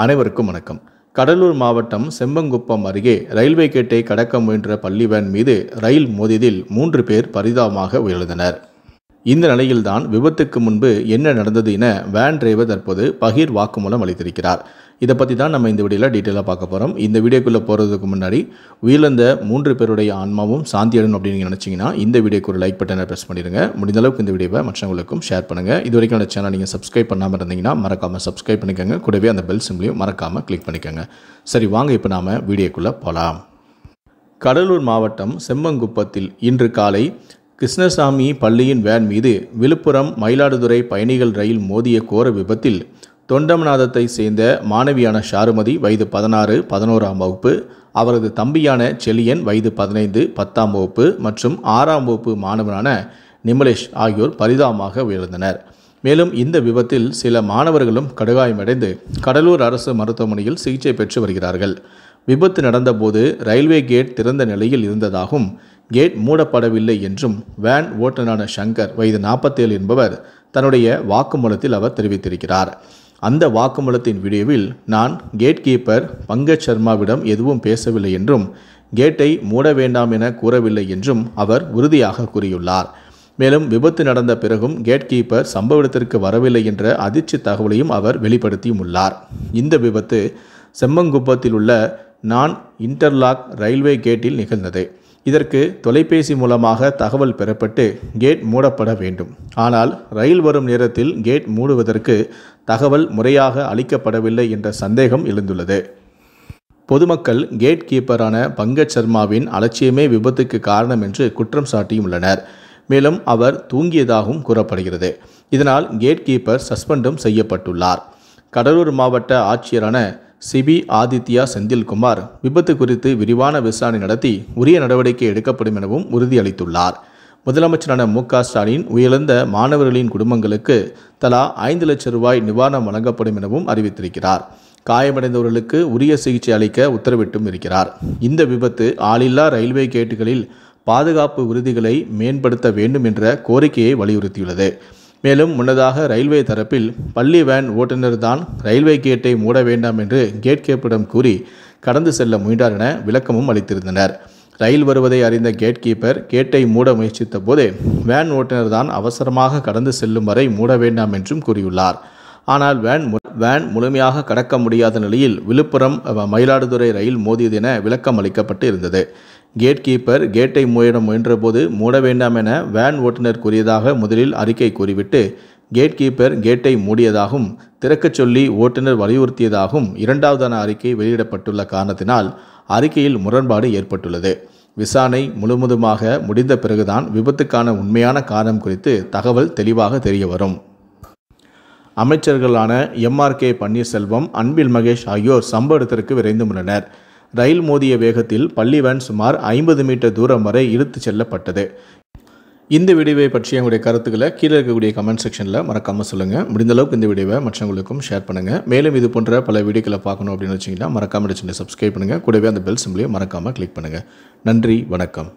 அனைவருக்கும் வணக்கம். கடலூர் மாவட்டம் செம்பங்குப்பம் அருகே ரயில்வே கேட்டை கடக்க முயன்ற பள்ளி வேன் மீது ரயில் மோதியதில் 3 பேர் பரிதாபமாக உயிரிழந்தனர். இந்த நிலையில்தான் விபத்துக்கு முன்பு என்ன நடந்தது என வேன் டிரைவர் தற்போது பகீர் வாக்குமூலம் அளித்திருக்கிறார். இதை பற்றி தான் நம்ம இந்த வீடியோவில் டீட்டெயிலாக பார்க்க போகிறோம். இந்த வீடியோக்குள்ளே போகிறதுக்கு முன்னாடி உயிரிழந்த 3 பேருடைய ஆன்மாவும் சாந்தியடையும் அப்படின்னு நினச்சிங்கன்னா இந்த வீடியோக்கு ஒரு லைக் பட்டனை ப்ரெஸ் பண்ணிடுங்க. முடிந்த அளவுக்கு இந்த வீடியோவை மற்றவங்களுக்கும் ஷேர் பண்ணுங்கள். இது வரைக்கும் அந்த சேனல் நீங்கள் சப்ஸ்கிரைப் பண்ணாமல் இருந்தீங்கன்னா மறக்காமல் சப்ஸ்கிரைப் பண்ணிக்கோங்க. கூடவே அந்த பெல் சிம்பிளையும் மறக்காமல் கிளிக் பண்ணிக்கோங்க. சரி, வாங்க இப்போ நாம் வீடியோக்குள்ளே போகலாம். கடலூர் மாவட்டம் செம்பங்குப்பத்தில் இன்று காலை கிருஷ்ணசாமி பள்ளியின் வேன் மீது விழுப்புரம் மயிலாடுதுறை பயணிகள் ரயில் மோதிய கோர விபத்தில் தொண்டமநாதத்தை சேர்ந்த மாணவியான ஷாருமதி வயது 16, 11ஆம் வகுப்பு, அவரது தம்பியான செலியன் வயது 15, 10ஆம் வகுப்பு மற்றும் 6ஆம் வகுப்பு மாணவனான நிமலேஷ் ஆகியோர் பரிதாபமாக உயிரிழந்தனர். மேலும் இந்த விபத்தில் சில மாணவர்களும் கடுகாயமடைந்து கடலூர் அரசு மருத்துவமனையில் சிகிச்சை பெற்று வருகிறார்கள். விபத்து நடந்தபோது ரயில்வே கேட் திறந்த நிலையில் இருந்ததாகவும் கேட் மூடப்படவில்லை என்றும் வேன் ஓட்டுநரான சங்கர் வயது 47 என்பவர் தன்னுடைய வாக்குமூலத்தில் அவர் தெரிவித்திருக்கிறார். அந்த வாக்குமூலத்தின் வீடியோவில் நான் கேட் கீப்பர் பங்கஜ் சர்மாவிடம் எதுவும் பேசவில்லை என்றும் கேட்டை மூட வேண்டாம் என கூறவில்லை என்றும் அவர் உறுதியாக கூறியுள்ளார். மேலும் விபத்து நடந்த பிறகும் கேட் கீப்பர் சம்பவ இடத்திற்கு வரவில்லை என்ற அதிர்ச்சி தகவலையும் அவர் வெளிப்படுத்தியும் உள்ளார். இந்த விபத்து செம்பங்குப்பத்தில் உள்ள நான் இன்டர்லாக் ரயில்வே கேட்டில் நிகழ்ந்தது. இதற்கு தொலைபேசி மூலமாக தகவல் பெறப்பட்டு கேட் மூடப்பட வேண்டும். ஆனால் ரயில் வரும் நேரத்தில் கேட் மூடுவதற்கு தகவல் முறையாக அளிக்கப்படவில்லை என்ற சந்தேகம் எழுந்துள்ளது. பொதுமக்கள் கேட் கீப்பரான பங்கஜ் சர்மாவின் அலட்சியமே விபத்துக்கு காரணம் என்று குற்றம் சாட்டியுள்ளனர். மேலும் அவர் தூங்கியதாகவும் கூறப்படுகிறது. இதனால் கேட் கீப்பர் சஸ்பெண்டும் செய்யப்பட்டுள்ளார். கடலூர் மாவட்ட ஆட்சியரான சிபி ஆதித்யா செந்தில்குமார் விபத்து குறித்து விரிவான விசாரணை நடத்தி உரிய நடவடிக்கை எடுக்கப்படும் எனவும் உறுதியளித்துள்ளார். முதலமைச்சரான மு.க. ஸ்டாலின் உயிரிழந்த மாணவர்களின் குடும்பங்களுக்கு தலா 5 லட்சம் ரூபாய் நிவாரணம் வழங்கப்படும் எனவும் அறிவித்திருக்கிறார். காயமடைந்தவர்களுக்கு உரிய சிகிச்சை அளிக்க உத்தரவிட்டும் இருக்கிறார். இந்த விபத்து ஆளில்லா ரயில்வே கேட்டுகளில் பாதுகாப்பு விருதிகளை மேம்படுத்த வேண்டும் என்ற கோரிக்கையை வலியுறுத்தியுள்ளது. மேலும் முன்னதாக ரயில்வே தரப்பில் பள்ளி வேன் ஓட்டுநர் தான் ரயில்வே கேட்டை மூட வேண்டாம் என்று கேட் கீப்பரிடம் கூறி கடந்து செல்ல முயன்றார் என விளக்கமும் அளித்திருந்தனர். ரயில் வருவதை அறிந்த கேட் கீப்பர் கேட்டை மூட முயற்சித்த போது வேன் ஓட்டுநர் தான் அவசரமாக கடந்து செல்லும் வரை மூட வேண்டாம் என்றும் கூறியுள்ளார். ஆனால் வேன் முழுமையாக கடக்க முடியாத நிலையில் விழுப்புரம் மயிலாடுதுறை ரயில் மோதியது என விளக்கம் அளிக்கப்பட்டு இருந்தது. கேட் கீப்பர் கேட்டை மூட முயன்றபோது மூட வேண்டாம் என வேன் ஓட்டுநர் கூறியதாக முதலில் அறிக்கை கூறிவிட்டு கேட் கீப்பர் கேட்டை மூடியதாகவும் திறக்கச் சொல்லி ஓட்டுநர் வலியுறுத்தியதாகவும் இரண்டாவதான அறிக்கை வெளியிடப்பட்டுள்ள காரணத்தினால் அறிக்கையில் முரண்பாடு ஏற்பட்டுள்ளது. விசாரணை முழுவதுமாக முடிந்த பிறகுதான் விபத்துக்கான உண்மையான காரணம் குறித்து தகவல் தெளிவாக தெரிய வரும். அமைச்சர்களான MRK பன்னீர்செல்வம், அன்பில் மகேஷ் ஆகியோர் சம்பவ இடத்திற்கு விரைந்து முன்னனர். ரயில் மோதிய வேகத்தில் பள்ளி வேன் சுமார் 50 மீட்டர் தூரம் வரை இழுத்துச் செல்லப்பட்டது. இந்த வீடியோவை பற்றிய உங்களுடைய கருத்துக்களை கீழே இருக்கக்கூடிய கமெண்ட் செக்ஷனில் மறக்காமல் சொல்லுங்கள். முடிந்த அளவுக்கு இந்த வீடியோவை மற்றவங்களுக்கும் ஷேர் பண்ணுங்கள். மேலும் இது போன்ற பல வீடியோக்களை பார்க்கணும் அப்படின்னு வச்சிங்கன்னா மறக்காமல் சப்ஸ்கிரைப் பண்ணுங்கள். கூடவே அந்த பெல் சிம்பிளையும் மறக்காமல் கிளிக் பண்ணுங்கள். நன்றி, வணக்கம்.